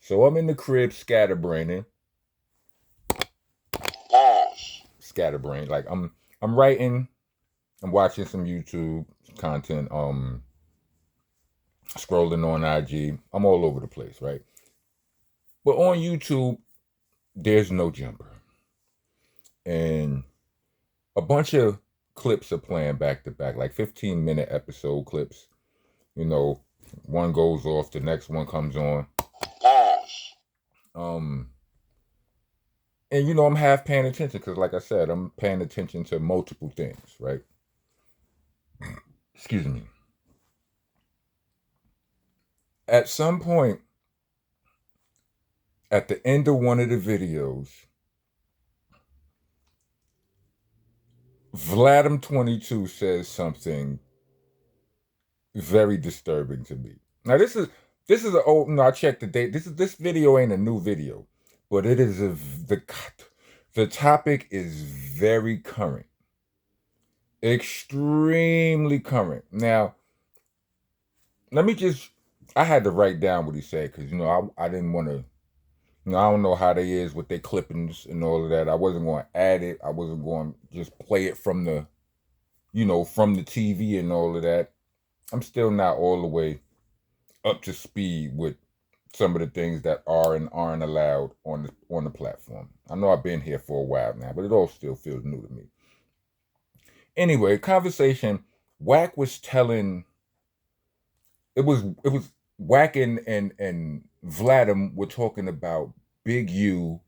So I'm in the crib scatterbraining. Scatterbrain. Like I'm writing, I'm watching some YouTube content, scrolling on IG. I'm all over the place, right? But on YouTube, there's no jumper. And a bunch of clips are playing back to back, like 15-minute episode clips. You know, one goes off, the next one comes on. Um, and I'm half paying attention because, like I said, I'm paying attention to multiple things, right? Excuse me. At some point, at the end of one of the videos, Vladim22 says something very disturbing to me. Now this is an old. No, I checked the date. This video ain't a new video, but it is the topic is very current, extremely current. Now let me just. I had to write down what he said because I didn't want to. I don't know how they is with their clippings and all of that. I wasn't going to add it. I wasn't going to just play it from the TV and all of that. I'm still not all the way up to speed with some of the things that are and aren't allowed on the platform. I know I've been here for a while now, but it all still feels new to me. Anyway, conversation. Wack was telling. It was Wack and Vladim were talking about Big U,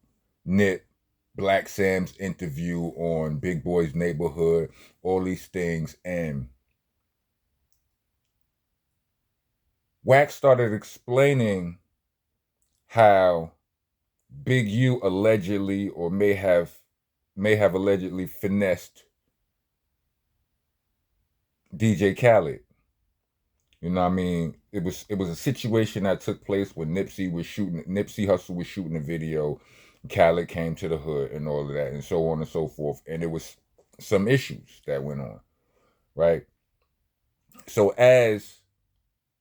Nip, Black Sam's interview on Big Boy's Neighborhood, all these things, and Wack started explaining how Big U allegedly or may have allegedly finessed DJ Khaled. You know what I mean? It was a situation that took place when Nipsey Hussle was shooting a video, Khaled came to the hood and all of that, and so on and so forth. And there was some issues that went on, right? So as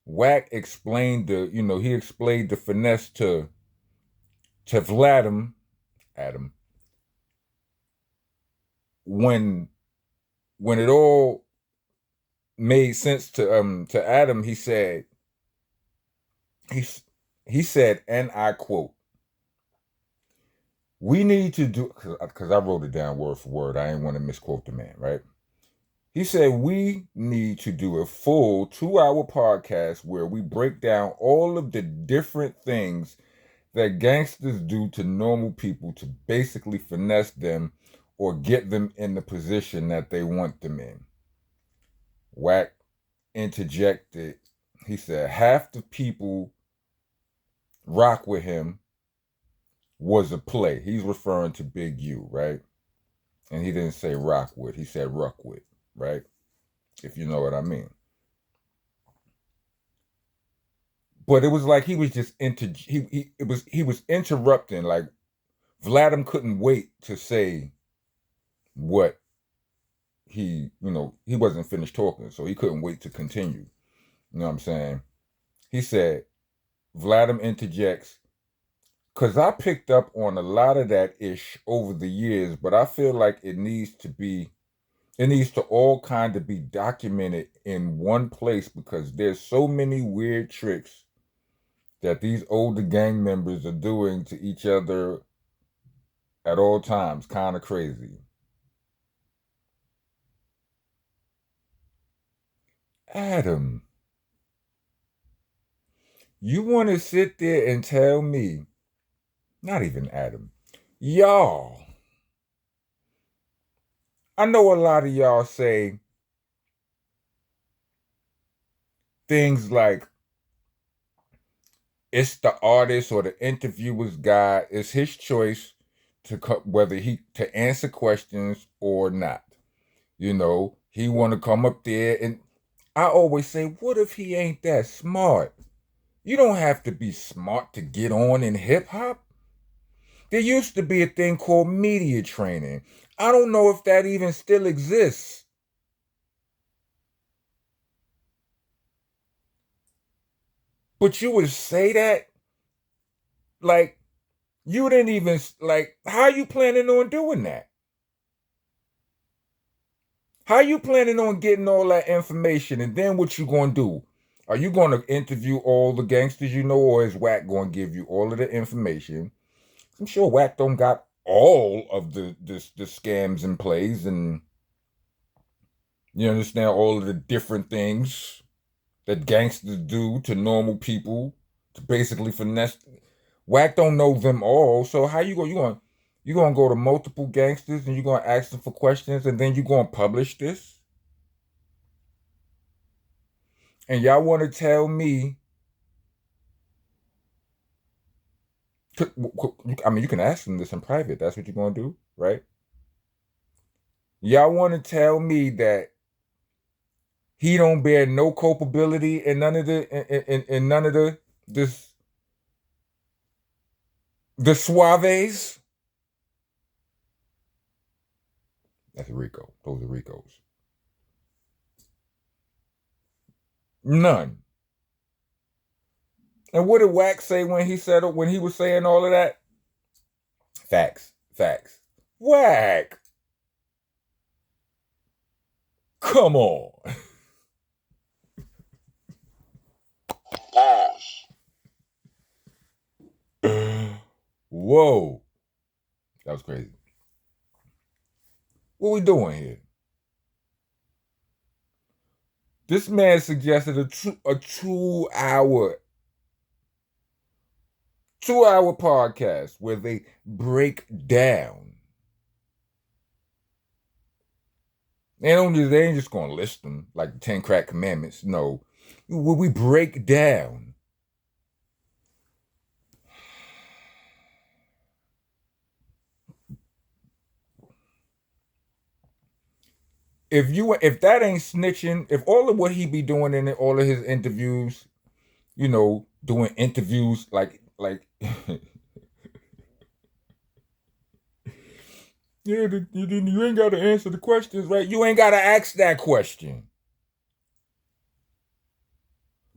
Wack explained he explained the finesse to Vladim, Adam, when it all made sense to Adam, he he said, and I quote, "We need to do," because I wrote it down word for word. I didn't want to misquote the man, right? He said, "We need to do a full 2-hour podcast where we break down all of the different things that gangsters do to normal people to basically finesse them or get them in the position that they want them in." Wack interjected. He said, "Half the people rock with him was a play." He's referring to Big U, right? And he didn't say rock with, he said ruck with, right? If you know what I mean. But it was like he was just he was interrupting. Like Vladim couldn't wait to say what he wasn't finished talking, so he couldn't wait to continue. You know what I'm saying? He said, Vladim interjects, because I picked up on a lot of that ish over the years, but I feel like it needs to all kind of be documented in one place because there's so many weird tricks that these older gang members are doing to each other at all times. Kind of crazy. Adam, you want to sit there and tell me, not even Adam, y'all, I know a lot of y'all say things like it's the artist or the interviewer's guy, it's his choice whether he to answer questions or not. He want to come up there, and I always say, what if he ain't that smart? You don't have to be smart to get on in hip hop. There used to be a thing called media training. I don't know if that even still exists. But you would say that Like, you didn't even, like, how you planning on doing that? How you planning on getting all that information? And then what you going to do? Are you going to interview all the gangsters you know, or is Wack going to give you all of the information? I'm sure Wack don't got all of the scams and plays, and you understand all of the different things that gangsters do to normal people to basically finesse. Wack don't know them all, so how you gonna go to multiple gangsters and you gonna ask them for questions, and then you gonna publish this? And y'all want to tell me? I mean, you can ask them this in private. That's what you're gonna do, right? Y'all want to tell me that he don't bear no culpability in none of in none of this the suaves? That's a Rico. Those are Ricos. None. And what did Wack say when he was saying all of that? Facts. Facts. Wack. Come on. Whoa. That was crazy. What we doing here? This man suggested a 2 hour podcast where they break down. They ain't just gonna list them like the 10 crack commandments. No. Where we break down. If that ain't snitching, if all of what he be doing in all of his interviews, doing interviews like yeah, you ain't got to answer the questions, right? You ain't got to ask that question.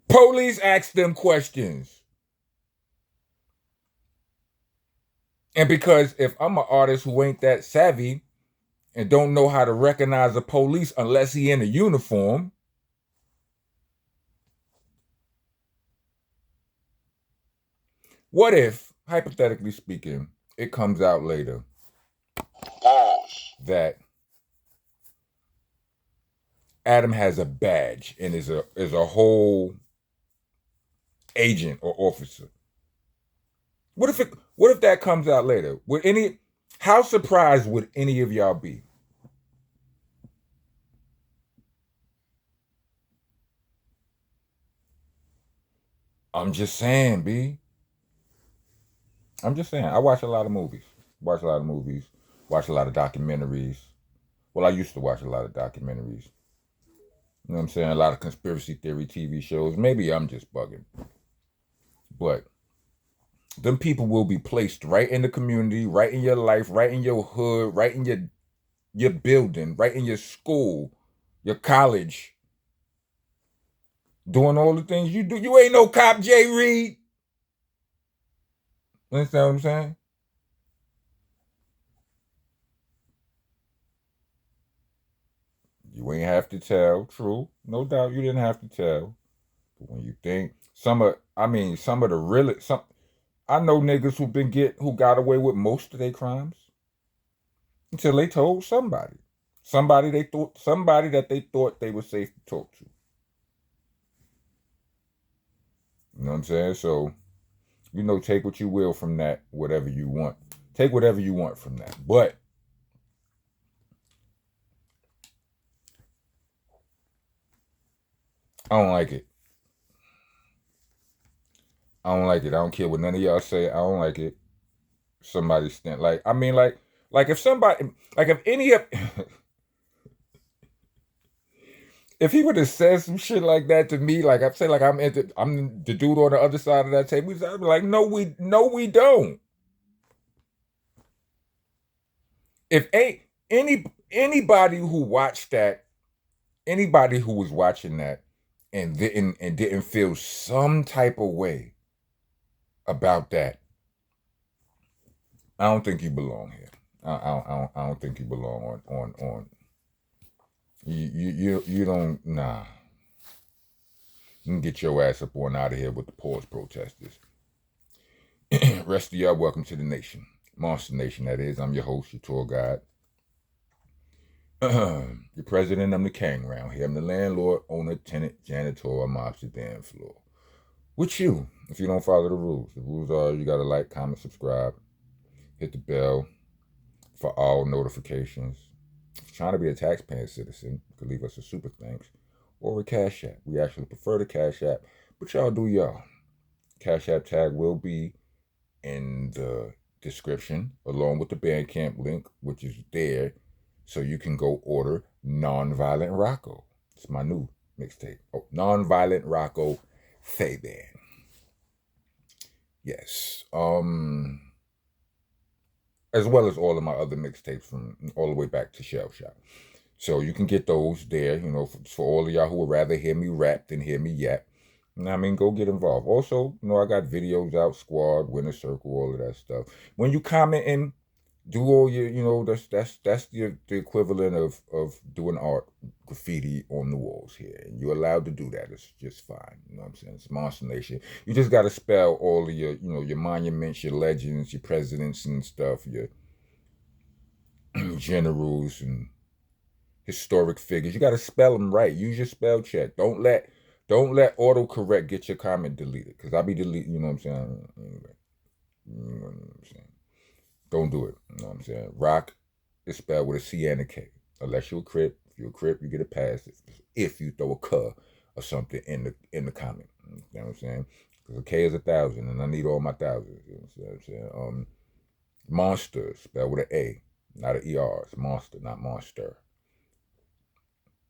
Police ask them questions. And because if I'm an artist who ain't that savvy and don't know how to recognize the police unless he in a uniform, what if, hypothetically speaking, it comes out later that Adam has a badge and is a whole agent or officer? What if that comes out later? How surprised would any of y'all be? I'm just saying, B. I'm just saying. I watch a lot of movies. Watch a lot of movies. Watch a lot of documentaries. Well, I used to watch a lot of documentaries. You know what I'm saying? A lot of conspiracy theory TV shows. Maybe I'm just bugging. But them people will be placed right in the community, right in your life, right in your hood, right in your building, right in your school, your college, doing all the things you do. You ain't no cop, Jay Reed. You understand what I'm saying? You ain't have to tell. True. No doubt you didn't have to tell. But when you think some of the really some I know niggas who got away with most of their crimes until they told somebody. Somebody that they thought they were safe to talk to. You know what I'm saying? So, take what you will from that, whatever you want. Take whatever you want from that. But I don't like it. I don't like it. I don't care what none of y'all say. I don't like it. Somebody stand like if somebody like if any of if he would have said some shit like that to me, like I say, like I'm the dude on the other side of that table, I'd be like, no, we don't. If anybody who watched that, anybody who was watching that and didn't feel some type of way about that, I don't think you belong here. I don't think you belong on. You don't. Nah. You can get your ass up on out of here with the pause protesters. Rest of y'all, welcome to the nation. Monster Nation, that is. I'm your host, your tour guide. The president, I'm the king around here. I'm the landlord, owner, tenant, janitor, mops the damn floor. With you, if you don't follow the rules. The rules are you gotta like, comment, subscribe, hit the bell for all notifications. If you're trying to be a taxpaying citizen, you can leave us a super thanks or a Cash App. We actually prefer the Cash App, but y'all do y'all. Cash App tag will be in the description along with the Bandcamp link, which is there, so you can go order Nonviolent Rocco. It's my new mixtape. Oh, Nonviolent Rocco Fabian. Yes. As well as all of my other mixtapes from all the way back to Shell Shop. So you can get those there, for all of y'all who would rather hear me rap than hear me yap. I mean, go get involved. Also, I got videos out, Squad, Winner Circle, all of that stuff. When you commenting, do all your, that's the equivalent of doing art, graffiti on the walls here. And you're allowed to do that. It's just fine. You know what I'm saying? It's Monster Nation. You just got to spell all of your, your monuments, your legends, your presidents and stuff, your generals and historic figures. You got to spell them right. Use your spell check. Don't let autocorrect get your comment deleted, because I'll be deleting. You know what I'm saying? Anyway, you know what I'm saying. Don't do it. You know what I'm saying? Rock is spelled with a C and a K. Unless you're a Crip. If you're a Crip, you get a pass. If you throw a K or something in the comment. You know what I'm saying? Because a K is 1,000, and I need all my thousands. You know what I'm saying? Monster spelled with an A, not an ER. It's monster, not monster.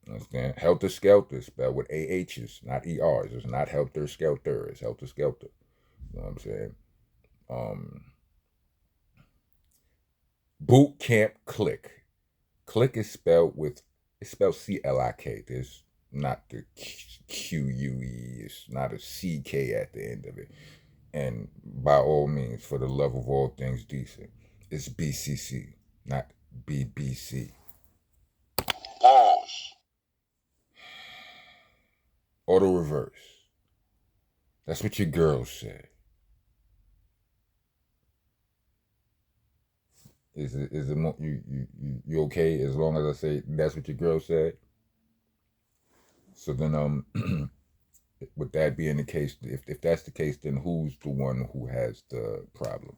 Understand? Helter Skelter spelled with AHs, not ERs. It's not Helter Skelter. It's Helter Skelter. You know what I'm saying? Boot Camp Click. Click is spelled CLIK. There's not the QUE. It's not a CK at the end of it. And by all means, for the love of all things decent, it's BCC, not BBC. Pause. Auto reverse. That's what your girl said. Is it you okay as long as I say that's what your girl said? So then with that being the case, if that's the case, then who's the one who has the problem?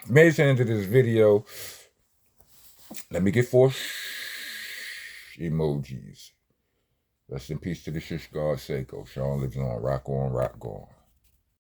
Made it into this video. Let me get 4 emojis. Rest in peace to the shish god Seiko. Sean lives on. Rock on, rock on.